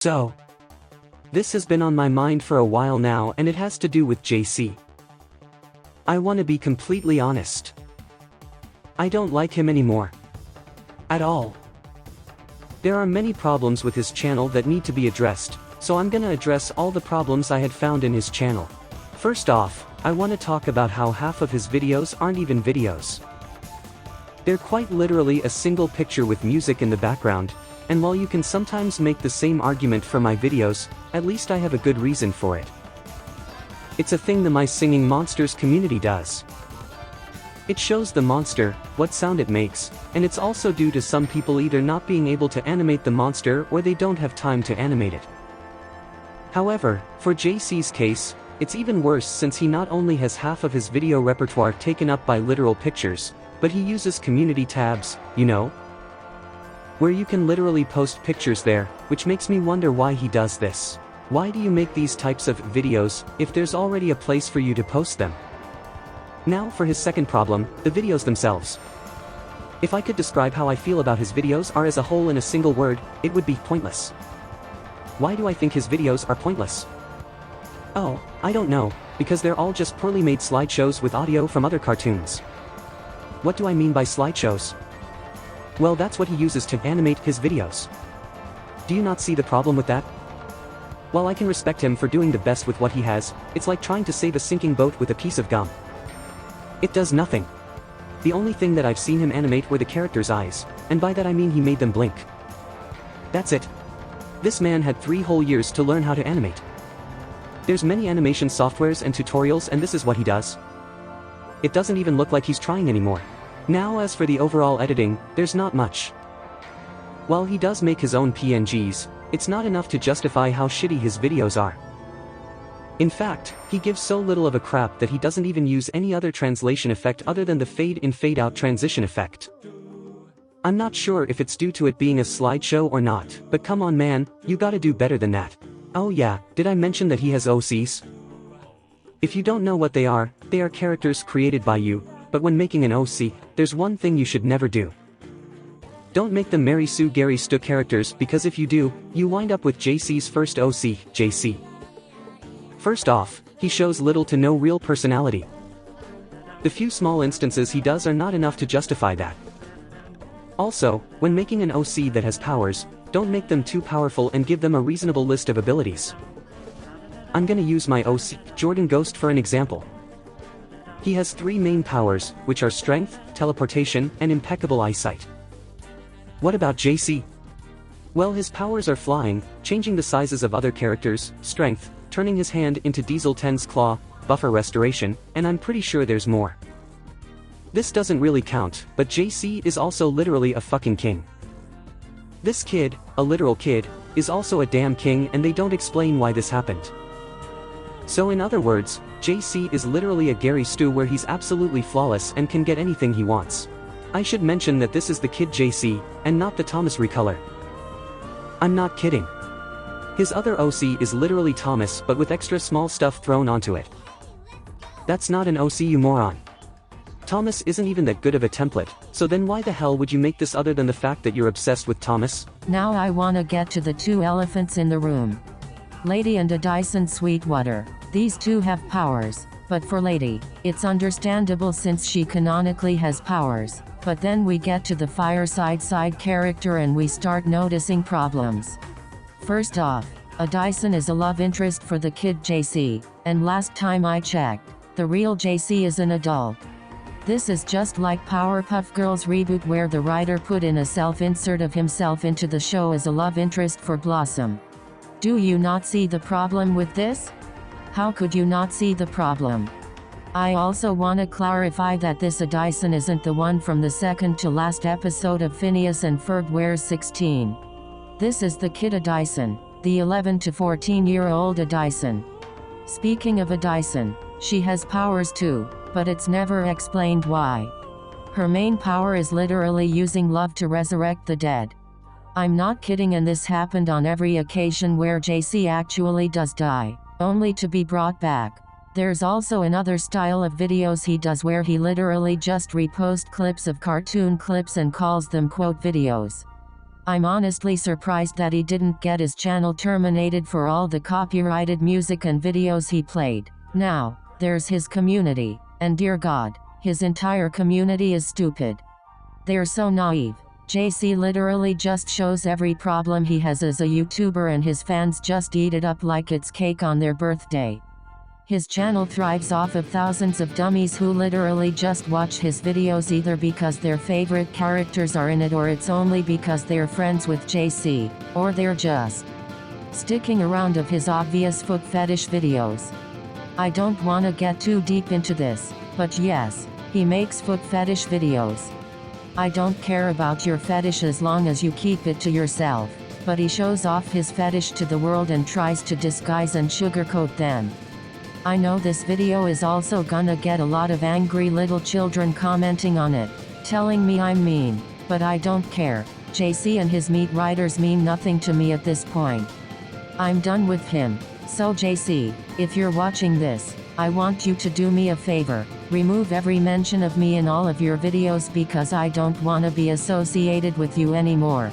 So, this has been on my mind for a while now, and it has to do with JC. I want to be completely honest. I don't like him anymore. At all. There are many problems with his channel that need to be addressed, so I'm gonna address all the problems I had found in his channel. First off, I want to talk about how half of his videos aren't even videos. They're quite literally a single picture with music in the background, and while you can sometimes make the same argument for my videos, at least I have a good reason for it. It's a thing the My Singing Monsters community does. It shows the monster, what sound it makes, and it's also due to some people either not being able to animate the monster or they don't have time to animate it. However, for JC's case, it's even worse since he not only has half of his video repertoire taken up by literal pictures, but he uses community tabs, you know? Where you can literally post pictures there, which makes me wonder why he does this. Why do you make these types of videos, if there's already a place for you to post them? Now for his second problem, the videos themselves. If I could describe how I feel about his videos are as a whole in a single word, it would be pointless. Why do I think his videos are pointless? Oh, I don't know, because they're all just poorly made slideshows with audio from other cartoons. What do I mean by slideshows? Well, that's what he uses to animate his videos. Do you not see the problem with that? While I can respect him for doing the best with what he has, it's like trying to save a sinking boat with a piece of gum. It does nothing. The only thing that I've seen him animate were the characters' eyes, and by that I mean he made them blink. That's it. This man had 3 whole years to learn how to animate. There's many animation softwares and tutorials, and this is what he does. It doesn't even look like he's trying anymore. Now as for the overall editing, there's not much. While he does make his own PNGs, it's not enough to justify how shitty his videos are. In fact, he gives so little of a crap that he doesn't even use any other translation effect other than the fade-in fade-out transition effect. I'm not sure if it's due to it being a slideshow or not, but come on man, you gotta do better than that. Oh yeah, did I mention that he has OCs? If you don't know what they are characters created by you, but when making an OC, there's one thing you should never do. Don't make them Mary Sue Gary Stu characters, because if you do, you wind up with JC's first OC, JC. First off, he shows little to no real personality. The few small instances he does are not enough to justify that. Also, when making an OC that has powers, don't make them too powerful and give them a reasonable list of abilities. I'm gonna use my OC, Jordan Ghost, for an example. He has 3 main powers, which are strength, teleportation, and impeccable eyesight. What about JC? Well, his powers are flying, changing the sizes of other characters, strength, turning his hand into Diesel 10's claw, buffer restoration, and I'm pretty sure there's more. This doesn't really count, but JC is also literally a fucking king. This kid, a literal kid, is also a damn king, and they don't explain why this happened. So in other words, JC is literally a Gary Stu where he's absolutely flawless and can get anything he wants. I should mention that this is the kid JC, and not the Thomas recolor. I'm not kidding. His other OC is literally Thomas but with extra small stuff thrown onto it. That's not an OC, you moron. Thomas isn't even that good of a template, so then why the hell would you make this other than the fact that you're obsessed with Thomas? Now I wanna get to the 2 elephants in the room. Lady and a Dyson Sweetwater. These 2 have powers, but for Lady, it's understandable since she canonically has powers, but then we get to the fireside side character and we start noticing problems. First off, a Dyson is a love interest for the kid JC, and last time I checked, the real JC is an adult. This is just like Powerpuff Girls reboot where the writer put in a self-insert of himself into the show as a love interest for Blossom. Do you not see the problem with this? How could you not see the problem? I also wanna clarify that this Dyson isn't the one from the second to last episode of Phineas and Ferb Wears 16. This is the kid Dyson, the 11 to 14-year-old Dyson. Speaking of Dyson, she has powers too, but it's never explained why. Her main power is literally using love to resurrect the dead. I'm not kidding, and this happened on every occasion where JC actually does die, only to be brought back. There's also another style of videos he does where he literally just reposts clips of cartoon clips and calls them quote videos. I'm honestly surprised that he didn't get his channel terminated for all the copyrighted music and videos he played. Now, there's his community, and dear God, his entire community is stupid. They're so naive. JC literally just shows every problem he has as a YouTuber and his fans just eat it up like it's cake on their birthday. His channel thrives off of thousands of dummies who literally just watch his videos either because their favorite characters are in it or it's only because they're friends with JC, or they're just sticking around of his obvious foot fetish videos. I don't wanna get too deep into this, but yes, he makes foot fetish videos. I don't care about your fetish as long as you keep it to yourself, but he shows off his fetish to the world and tries to disguise and sugarcoat them. I know this video is also gonna get a lot of angry little children commenting on it, telling me I'm mean, but I don't care. JC and his meat riders mean nothing to me at this point. I'm done with him. So JC, if you're watching this, I want you to do me a favor. Remove every mention of me in all of your videos because I don't wanna be associated with you anymore.